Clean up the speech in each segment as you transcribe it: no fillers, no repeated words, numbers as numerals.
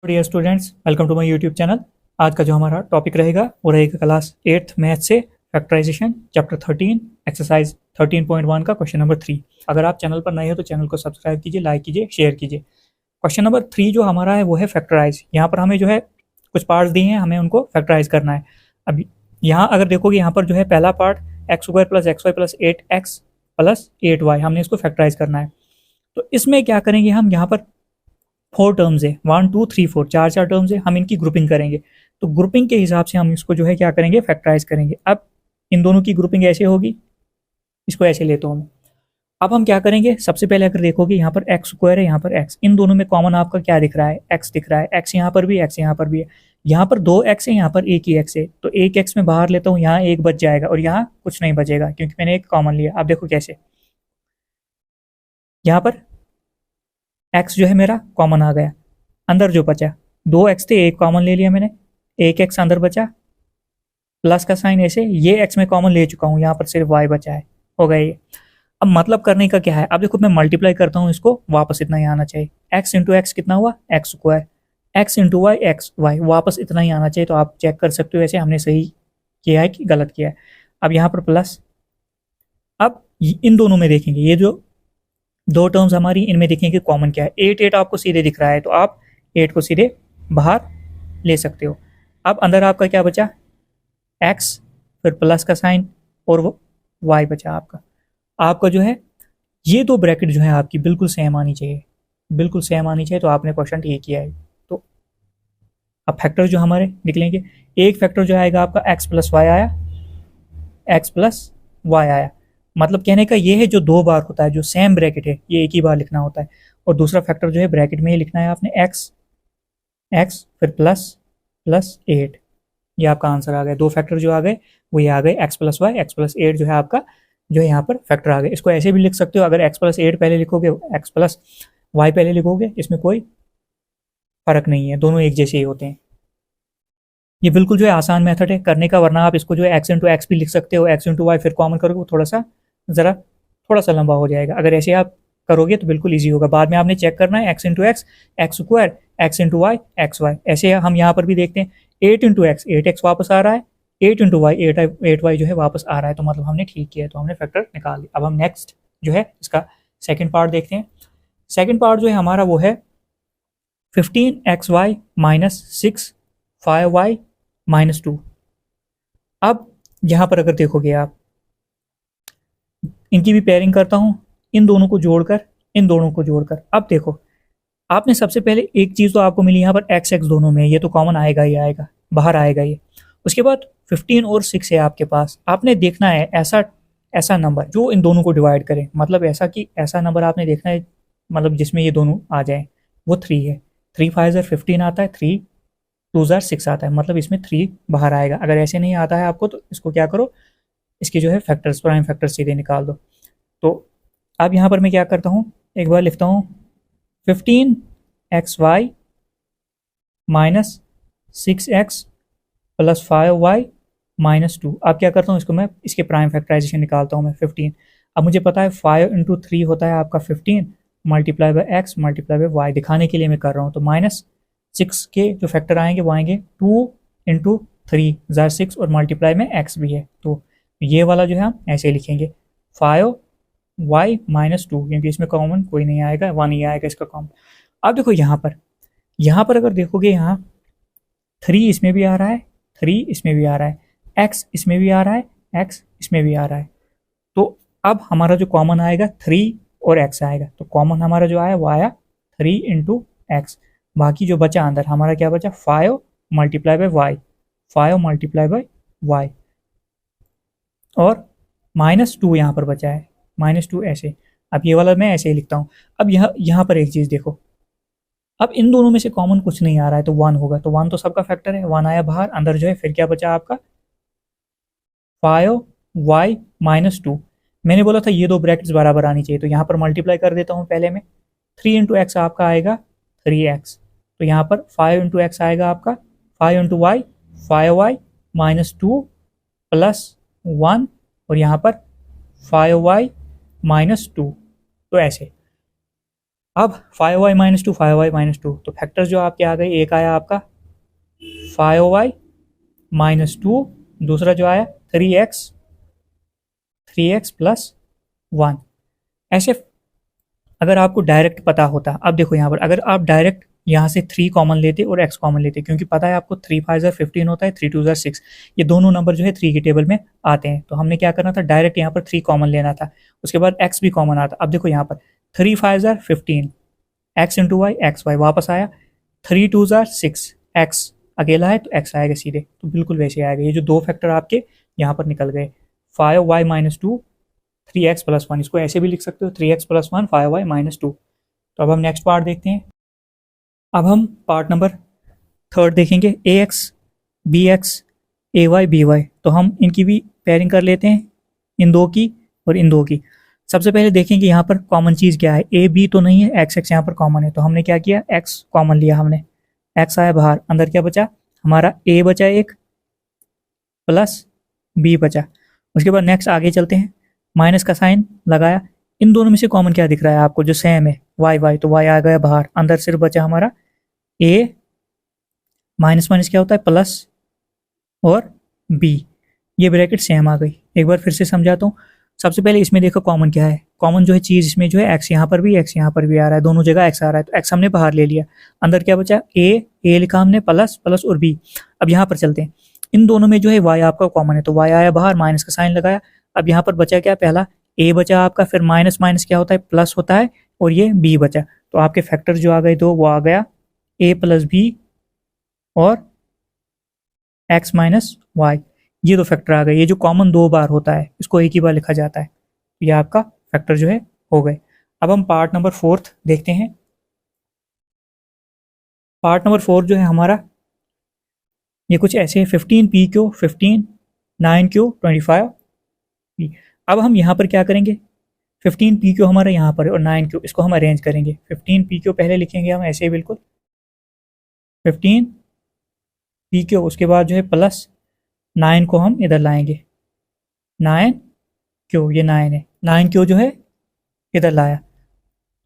Dear students, welcome to my YouTube channel. आज का जो हमारा टॉपिक रहेगा वो रहेगा क्लास 8th मैथ से फैक्टराइजेशन चैप्टर 13 एक्सरसाइज 13.1 का क्वेश्चन नंबर 3। अगर आप चैनल पर नए हो तो चैनल को सब्सक्राइब कीजिए, लाइक कीजिए, शेयर कीजिए। क्वेश्चन नंबर 3 जो हमारा है वो है फैक्टराइज। यहाँ पर हमें जो है कुछ पार्ट्स दिए हैं, हमें उनको फैक्टराइज करना है। अब यहाँ अगर देखोगे यहाँ पर जो है पहला part x square plus x y plus 8x plus 8y, हमने इसको फैक्टराइज करना है। तो इसमें क्या करेंगे, हम यहाँ पर 4 टर्म्स है, 1 2 3 4, चार चार टर्म्स है, हम इनकी ग्रुपिंग करेंगे। तो ग्रुपिंग के हिसाब से हम इसको जो है क्या करेंगे, फैक्टराइज करेंगे। अब इन दोनों की ग्रुपिंग ऐसे होगी, इसको ऐसे लेता हूँ मैं। अब हम क्या करेंगे, सबसे पहले अगर देखोगे यहाँ पर एक्स स्क्वायर है, यहाँ पर एक्स, इन दोनों में कॉमन आपका क्या दिख रहा है, एक्स दिख रहा है। एक्स यहाँ पर भी, एक्स यहाँ पर भी है। यहाँ पर 2 एक्स है, यहाँ पर एक ही एक्स है, तो एक एक्स में बाहर लेता हूँ, यहाँ एक बच जाएगा और यहाँ कुछ नहीं बचेगा क्योंकि मैंने एक कॉमन लिया। अब देखो कैसे, यहाँ पर एक्स जो है मेरा कॉमन आ गया, अंदर जो बचा 2 एक्स थे, एक कॉमन ले लिया मैंने, एक एक्स अंदर बचा, प्लस का साइन ऐसे, ये एक्स में कॉमन ले चुका हूँ, यहाँ पर सिर्फ वाई बचा है, हो गया ये। अब मतलब करने का क्या है, अब देखो मैं मल्टीप्लाई करता हूँ इसको, वापस इतना ही आना चाहिए। एक्स इंटू एक्स कितना हुआ, x square, x into y x y, वापस इतना ही आना चाहिए। तो आप चेक कर सकते हो ऐसे हमने सही किया है कि गलत किया है। अब यहाँ पर प्लस, अब इन दोनों में देखेंगे, ये जो दो टर्म्स हमारी, इनमें देखेंगे कॉमन क्या है। 8 8 आपको सीधे दिख रहा है, तो आप 8 को सीधे बाहर ले सकते हो। अब अंदर आपका क्या बचा, एक्स, फिर प्लस का साइन और वो वाई बचा आपका जो है। ये दो ब्रैकेट जो है आपकी बिल्कुल सेम आनी चाहिए, बिल्कुल सेम आनी चाहिए, तो आपने क्वेश्चन ठीक किया है। तो अब फैक्टर जो हमारे निकलेंगे, एक फैक्टर जो आएगा आपका एक्स प्लस वाई आया, एक्स प्लस वाई आया। मतलब कहने का ये है, जो दो बार होता है, जो सेम ब्रैकेट है, ये एक ही बार लिखना होता है। और दूसरा फैक्टर जो है ब्रैकेट में ही लिखना है आपने, एक्स एक्स फिर प्लस प्लस 8। ये आपका आंसर आ गया। दो फैक्टर जो आ गए वो ये आ गए, x plus y, x plus 8 जो है आपका, जो है यहाँ पर फैक्टर आ गए। इसको ऐसे भी लिख सकते हो, अगर एक्स प्लस 8 पहले लिखोगे, एक्स प्लस वाई पहले लिखोगे, इसमें कोई फर्क नहीं है, दोनों एक जैसे ही होते हैं। ये बिल्कुल जो है आसान मेथड है करने का, वरना आप इसको जो है एक्स इंटू एक्स भी लिख सकते हो, एक्स इंटू वाई फिर कॉमन करोगे, वो थोड़ा सा लंबा हो जाएगा। अगर ऐसे आप करोगे तो बिल्कुल ईजी होगा। बाद में आपने चेक करना है x into x, x square, x into y, x y. ऐसे हम यहाँ पर भी देखते हैं, 8 इंटू एक्स, 8x वापस आ रहा है, 8 इंटू वाई, 8y जो है वापस आ रहा है। तो मतलब हमने ठीक किया है, तो हमने फैक्टर निकाल लिया। अब हम नेक्स्ट जो है इसका सेकेंड पार्ट देखते हैं। सेकेंड पार्ट जो है हमारा वो है 15xy माइनस 6 5y माइनस 2। अब यहाँ पर अगर देखोगे आप, इनकी भी पेयरिंग करता हूँ, इन दोनों को जोड़कर, इन दोनों को जोड़कर। अब देखो, आपने सबसे पहले एक चीज़ तो आपको मिली यहाँ पर, एक्स एक्स दोनों में, ये तो कॉमन आएगा ही आएगा, बाहर आएगा ये। उसके बाद 15 और 6 है आपके पास। आपने देखना है ऐसा ऐसा नंबर जो इन दोनों को डिवाइड करे, मतलब ऐसा कि ऐसा नंबर आपने देखना है, मतलब जिसमें ये दोनों आ जाए। वो 3 है, 3 5 15 आता है, 3 2 6 आता है, मतलब इसमें 3 बाहर आएगा। अगर ऐसे नहीं आता है आपको तो इसको क्या करो, इसके जो है फैक्टर्स, प्राइम फैक्टर्स सीधे निकाल दो। तो अब यहाँ पर मैं क्या करता हूँ, एक बार लिखता हूँ 15xy minus 6x plus 5y minus 2। अब क्या करता हूँ, इसको मैं इसके प्राइम फैक्टराइजेशन निकालता हूँ मैं 15। अब मुझे पता है 5 इंटू 3 होता है आपका 15, multiply by x multiply by y, दिखाने के लिए मैं कर रहा हूँ। तो माइनस 6 के जो फैक्टर आएंगे वो आएंगे 2 इंटू 3 ज़ार 6, और मल्टीप्लाई में एक्स भी है, तो ये वाला जो है हम ऐसे लिखेंगे 5y माइनस 2, क्योंकि इसमें कॉमन कोई नहीं आएगा, 1 ही आएगा इसका कॉमन। अब देखो यहाँ पर अगर देखोगे, यहाँ 3 इसमें भी आ रहा है, 3 इसमें भी आ रहा है, x इसमें भी आ रहा है, x इसमें भी आ रहा है। तो अब हमारा जो कॉमन आएगा 3 और x आएगा, तो कॉमन हमारा जो आया वो आया 3 इंटू एक्स। बाकी जो बचा अंदर हमारा क्या बचा, 5 multiply by y, 5 multiply by y, और माइनस 2 यहाँ पर बचा है, माइनस 2 ऐसे। अब ये वाला मैं ऐसे ही लिखता हूँ। अब यहाँ पर एक चीज़ देखो, अब इन दोनों में से कॉमन कुछ नहीं आ रहा है, तो 1 होगा, तो 1 तो सबका फैक्टर है, 1 आया बाहर, अंदर जो है फिर क्या बचा आपका 5y माइनस 2। मैंने बोला था ये दो ब्रैकेट्स बराबर आनी चाहिए, तो यहाँ पर मल्टीप्लाई कर देता हूँ पहले में। 3 इंटू एक्स आपका आएगा 3x, तो यहाँ पर 5 इंटू एक्स आएगा आपका 5 into Y 5y minus 2 plus 1, और यहाँ पर 5y माइनस 2। तो ऐसे अब 5y-2 5y-2, तो फैक्टर जो आपके आ गए, एक आया आपका 5y-2, दूसरा जो आया 3x प्लस 1। ऐसे अगर आपको डायरेक्ट पता होता, अब देखो यहाँ पर अगर आप डायरेक्ट यहाँ से 3 कॉमन लेते और x कॉमन लेते, क्योंकि पता है आपको 3 5 15 होता है, 3 2 6, ये दोनों नंबर जो है 3 की टेबल में आते हैं, तो हमने क्या करना था, डायरेक्ट यहाँ पर 3 कॉमन लेना था, उसके बाद x भी कॉमन आता। अब देखो यहाँ पर 3 5 15, x into y x y वापस आया, 3 2 6, x अकेला है तो x आएगा सीधे, तो बिल्कुल वैसे आएगा। ये जो दो फैक्टर आपके यहाँ पर निकल गए, 5y-2 3x+1, इसको ऐसे भी लिख सकते हो 3x+1 5y-2। तो अब हम नेक्स्ट पार्ट देखते हैं। अब हम पार्ट नंबर थर्ड देखेंगे, ax bx ay by। तो हम इनकी भी पेयरिंग कर लेते हैं, इन दो की और इन दो की। सबसे पहले देखेंगे यहाँ पर कॉमन चीज़ क्या है, ए बी तो नहीं है, एक्स एक्स यहाँ पर कॉमन है, तो हमने क्या किया, एक्स कॉमन लिया हमने, एक्स आया बाहर, अंदर क्या बचा हमारा, ए बचा एक प्लस बी बचा। उसके बाद नेक्स्ट आगे चलते हैं, माइनस का साइन लगाया, इन दोनों में से कॉमन क्या दिख रहा है आपको, जो सेम है वाई वाई, तो वाई आ गया बाहर, अंदर सिर्फ बचा हमारा ए, माइनस माइनस क्या होता है प्लस, और बी, ये ब्रैकेट सेम आ गई। एक बार फिर से समझाता हूँ। सबसे पहले इसमें देखो कॉमन क्या है, कॉमन जो है चीज़ इसमें जो है एक्स यहाँ पर भी एक्स यहाँ पर भी आ रहा है, दोनों जगह एक्स आ रहा है, तो एक्स हमने बाहर ले लिया, अंदर क्या बचा ए लिखा हमने प्लस प्लस और बी। अब यहाँ पर चलते हैं, इन दोनों में जो है वाई आपका कॉमन है, तो वाई आया बाहर, माइनस का साइन लगाया। अब यहाँ पर बचा क्या, पहला ए बचा आपका, फिर माइनस माइनस क्या होता है प्लस होता है, और ये बी बचा, तो आपके फैक्टर जो आ गए दो, वो आ गया ए प्लस बी और एक्स माइनस वाई, ये दो फैक्टर आ गए। ये जो कॉमन दो बार होता है इसको एक ही बार लिखा जाता है, तो ये आपका फैक्टर जो है हो गए। अब हम पार्ट नंबर फोर्थ देखते हैं। पार्ट नंबर 4 जो है हमारा, ये कुछ ऐसे है, 15p क्यू 15, 9q 25p। अब हम यहाँ पर क्या करेंगे, 15p क्यू हमारा यहाँ पर है और 9q, इसको हम अरेंज करेंगे। 15p क्यू पहले लिखेंगे हम ऐसे ही बिल्कुल, 15p क्यू, उसके बाद जो है प्लस 9 को हम इधर लाएंगे, 9q, ये 9 है, 9q जो है इधर लाया।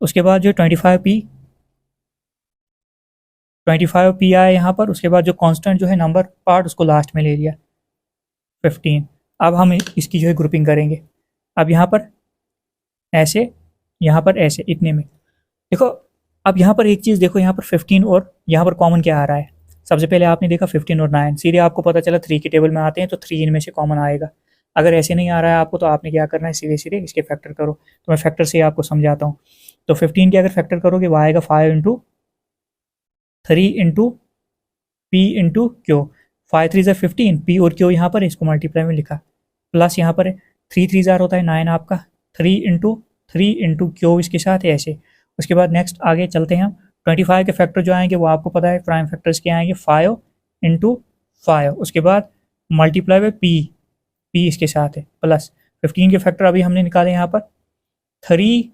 उसके बाद जो 25p आया यहाँ पर, उसके बाद जो कांस्टेंट जो है नंबर पार्ट उसको लास्ट में ले लिया 15। अब हम इसकी जो है ग्रुपिंग करेंगे, अब यहाँ पर ऐसे, यहाँ पर ऐसे, इतने में देखो। अब यहाँ पर एक चीज़ देखो, यहाँ पर 15 और यहाँ पर कॉमन क्या आ रहा है, सबसे पहले आपने देखा 15 और 9, सीधे आपको पता चला 3 की टेबल में आते हैं, तो 3 इनमें से कॉमन आएगा। अगर ऐसे नहीं आ रहा है आपको, तो आपने क्या करना है, सीधे सीधे इसके फैक्टर करो। तो मैं फैक्टर से आपको समझाता हूँ। तो 15 के अगर फैक्टर करोगे, वो आएगा 5 into 3 into P into Q, 5 3 15, P और क्यू यहाँ पर इसको मल्टीप्लाई में लिखा, प्लस यहाँ पर 3 3 होता है 9 आपका, 3 इंटू क्यू इसके साथ है ऐसे। उसके बाद नेक्स्ट आगे चलते हैं हम, 25 के फैक्टर जो आएंगे वो आपको पता है, प्राइम फैक्टर्स के आएंगे 5 इंटू 5, उसके बाद मल्टीप्लाई बाय पी इसके साथ है प्लस। 15 के फैक्टर अभी हमने निकाले यहाँ पर 3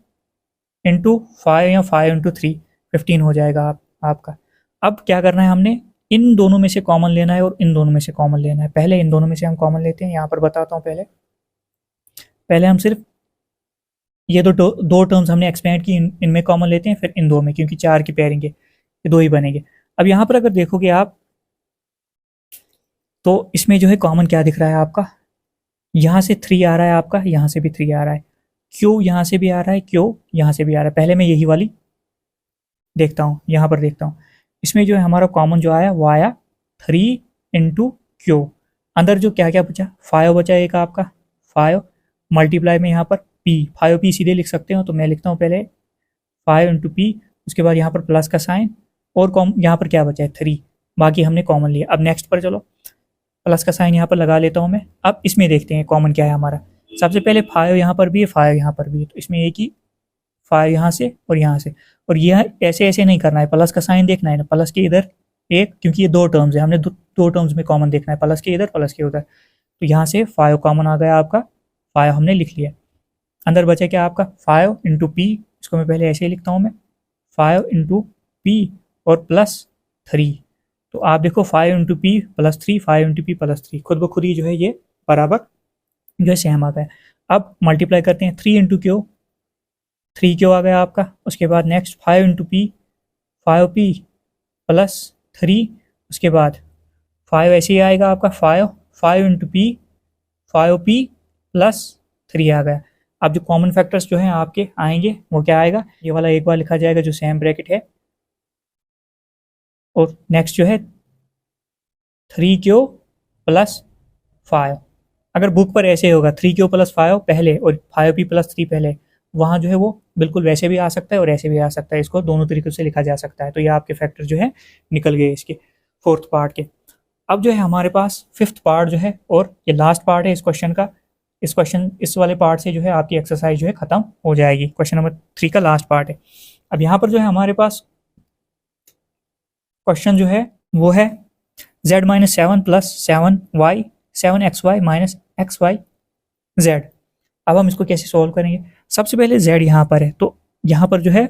इंटू 5 या 5 इंटू 3, 15 हो जाएगा आपका। अब क्या करना है, हमने इन दोनों में से कॉमन लेना है और इन दोनों में से कॉमन लेना है। पहले इन दोनों में से हम कॉमन लेते हैं, यहाँ पर बताता हूँ। पहले हम सिर्फ ये दो टर्म्स हमने एक्सपेंड की, इनमें कॉमन लेते हैं, फिर इन दो में, क्योंकि 4 की पेयरिंग है, ये दो ही बनेंगे। अब यहाँ पर अगर देखोगे आप, तो इसमें जो है कॉमन क्या दिख रहा है आपका, यहाँ से 3 आ रहा है आपका, यहाँ से भी 3 आ रहा है, क्यू यहाँ से भी आ रहा है, क्यू यहाँ से भी आ रहा है। पहले मैं यही वाली देखता हूँ, यहाँ पर देखता हूँ। इसमें जो है हमारा कॉमन जो आया वो आया 3 इंटू क्यू, अंदर जो क्या क्या बचा, 5 बचा एक आपका, 5 मल्टीप्लाई में यहाँ पर पी, 5p सीधे लिख सकते हो, तो मैं लिखता हूँ पहले 5 इंटू पी, उसके बाद यहाँ पर प्लस का साइन, और यहाँ पर क्या बचा है 3, बाकी हमने कॉमन लिया। अब नेक्स्ट पर चलो, प्लस का साइन यहाँ पर लगा लेता हूँ मैं। अब इसमें देखते हैं कॉमन क्या है हमारा। सबसे पहले 5 यहाँ पर भी है, 5 यहाँ पर भी है, तो इसमें एक ही 5 यहाँ से और यहाँ से, और यह ऐसे ऐसे नहीं करना है, प्लस का साइन देखना है ना, प्लस के इधर एक, क्योंकि ये दो टर्म्स है, हमने दो टर्म्स में कॉमन देखना है, प्लस के इधर प्लस के उधर। तो यहाँ से 5 कॉमन आ गया आपका, 5 हमने लिख लिया। अंदर बचा क्या आपका 5 इंटू पी, इसको मैं पहले ऐसे ही लिखता हूँ मैं, 5 इंटू पी और प्लस 3। तो आप देखो 5 into P plus 3, 5 into P plus 3, खुद ब खुद ही जो है ये बराबर जो है सेम आ गया। अब मल्टीप्लाई करते हैं, 3 इंटू क्यू, 3 क्यों आ गया आपका। उसके बाद next 5 into P, 5p plus 3, उसके बाद 5 ऐसे ही आएगा आपका 5 इंटू पी, 5p प्लस 3 आ गया। अब जो कॉमन फैक्टर्स जो हैं आपके आएंगे वो क्या आएगा, ये वाला एक बार लिखा जाएगा जो सेम ब्रैकेट है, और नेक्स्ट जो है 3q प्लस 5। अगर बुक पर ऐसे होगा 3q प्लस 5 पहले और 5p प्लस 3 पहले, वहाँ जो है वो बिल्कुल वैसे भी आ सकता है और ऐसे भी आ सकता है, इसको दोनों तरीकों से लिखा जा सकता है। तो ये आपके फैक्टर जो है निकल गए इसके फोर्थ पार्ट के। अब जो है हमारे पास फिफ्थ पार्ट जो है और ये लास्ट पार्ट है इस क्वेश्चन का। इस वाले पार्ट से जो है आपकी एक्सरसाइज जो है खत्म हो जाएगी। क्वेश्चन नंबर 3 का लास्ट पार्ट है। अब यहाँ पर जो है हमारे पास क्वेश्चन जो है वो है z minus 7 plus 7y 7xy minus xy z। अब हम इसको कैसे सॉल्व करेंगे। सबसे पहले z यहाँ पर है, तो यहाँ पर जो है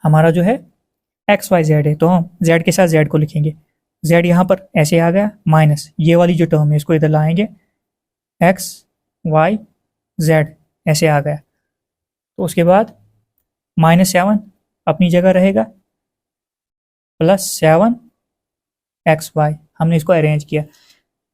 हमारा जो है xyz है, तो हम z के साथ z को लिखेंगे। z यहाँ पर ऐसे आ गया, माइनस ये वाली जो टर्म है इसको इधर लाएंगे, x y z ऐसे आ गया। तो उसके बाद माइनस 7 अपनी जगह रहेगा, प्लस 7xy, हमने इसको अरेंज किया।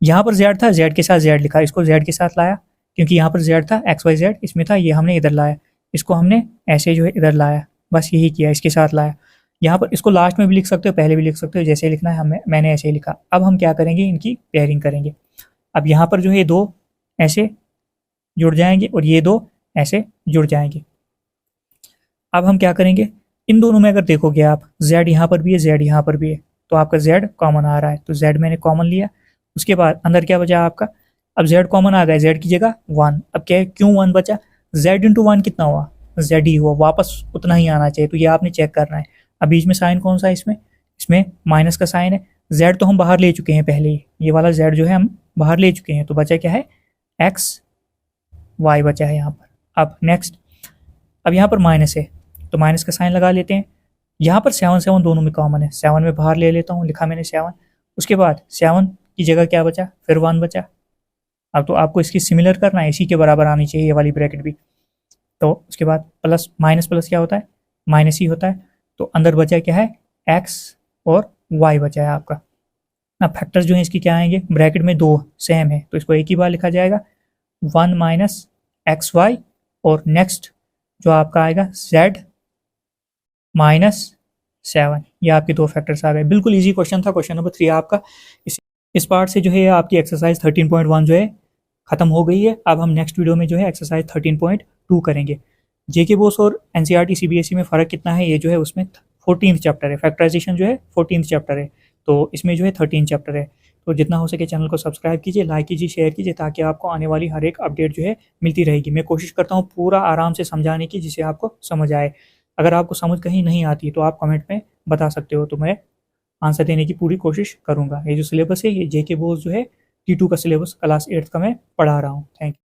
यहाँ पर z था, z के साथ z लिखा, इसको z के साथ लाया क्योंकि यहाँ पर z था, xyz इसमें था, ये हमने इधर लाया, इसको हमने ऐसे जो है इधर लाया, बस यही किया, इसके साथ लाया। यहाँ पर इसको लास्ट में भी लिख सकते हो, पहले भी लिख सकते हो, जैसे लिखना है हमें, मैंने ऐसे ही लिखा। अब हम क्या करेंगे, इनकी पेयरिंग करेंगे। अब यहाँ पर जो है दो ऐसे जुड़ जाएंगे और ये दो ऐसे जुड़ जाएंगे। अब हम क्या करेंगे, इन दोनों में अगर देखोगे आप, z यहाँ पर भी है, z यहाँ पर भी है, तो आपका z कॉमन आ रहा है, तो z मैंने कॉमन लिया। उसके बाद अंदर क्या बचा आपका, अब z कॉमन आ गया, z की जगह 1। अब क्या है, क्यों 1 बचा, z इंटू 1 कितना हुआ, z ही हुआ, वापस उतना ही आना चाहिए, तो ये आपने चेक करना है। अब बीच में साइन कौन सा है, इसमें माइनस का साइन है। z तो हम बाहर ले चुके हैं पहले ही, ये वाला z जो है हम बाहर ले चुके हैं, तो बचा क्या है, x y बचा है यहाँ पर। अब नेक्स्ट, अब यहाँ पर माइनस है तो माइनस का साइन लगा लेते हैं। यहाँ पर 7 7 दोनों में कॉमन है, 7 में बाहर ले लेता हूँ, लिखा मैंने 7। उसके बाद 7 की जगह क्या बचा, फिर 1 बचा। अब तो आपको इसकी सिमिलर करना है, इसी के बराबर आनी चाहिए ये वाली ब्रैकेट भी। तो उसके बाद प्लस माइनस प्लस क्या होता है, माइनस ही होता है। तो अंदर बचा क्या है, x और y बचा है आपका। अब फैक्टर्स जो है इसकी क्या आएंगे, ब्रैकेट में दो सेम है तो इसको एक ही बार लिखा जाएगा, 1 माइनस xy, और नेक्स्ट जो आपका आएगा z माइनस 7। ये आपके दो फैक्टर्स आ गए। बिल्कुल इजी क्वेश्चन था, क्वेश्चन नंबर 3 आपका। इस पार्ट से जो है आपकी एक्सरसाइज 13.1 जो है खत्म हो गई है। अब हम नेक्स्ट वीडियो में जो है एक्सरसाइज 13.2 करेंगे। जेके बोस और एनसीईआरटी सीबीएसई में फ़र्क कितना है, ये जो है उसमें 14th चैप्टर है, फैक्टराइजेशन जो है 14th चैप्टर है, तो इसमें जो है 13 चैप्टर है। तो जितना हो सके चैनल को सब्सक्राइब कीजिए, लाइक कीजिए, शेयर कीजिए, ताकि आपको आने वाली हर एक अपडेट जो है मिलती रहेगी। मैं कोशिश करता हूँ पूरा आराम से समझाने की, जिससे आपको समझ आए। अगर आपको समझ कहीं नहीं आती तो आप कमेंट में बता सकते हो, तो मैं आंसर देने की पूरी कोशिश करूँगा। ये जो सिलेबस है, ये जेके बोस जो है T2 का सिलेबस क्लास 8th का मैं पढ़ा रहा हूँ। Thank you.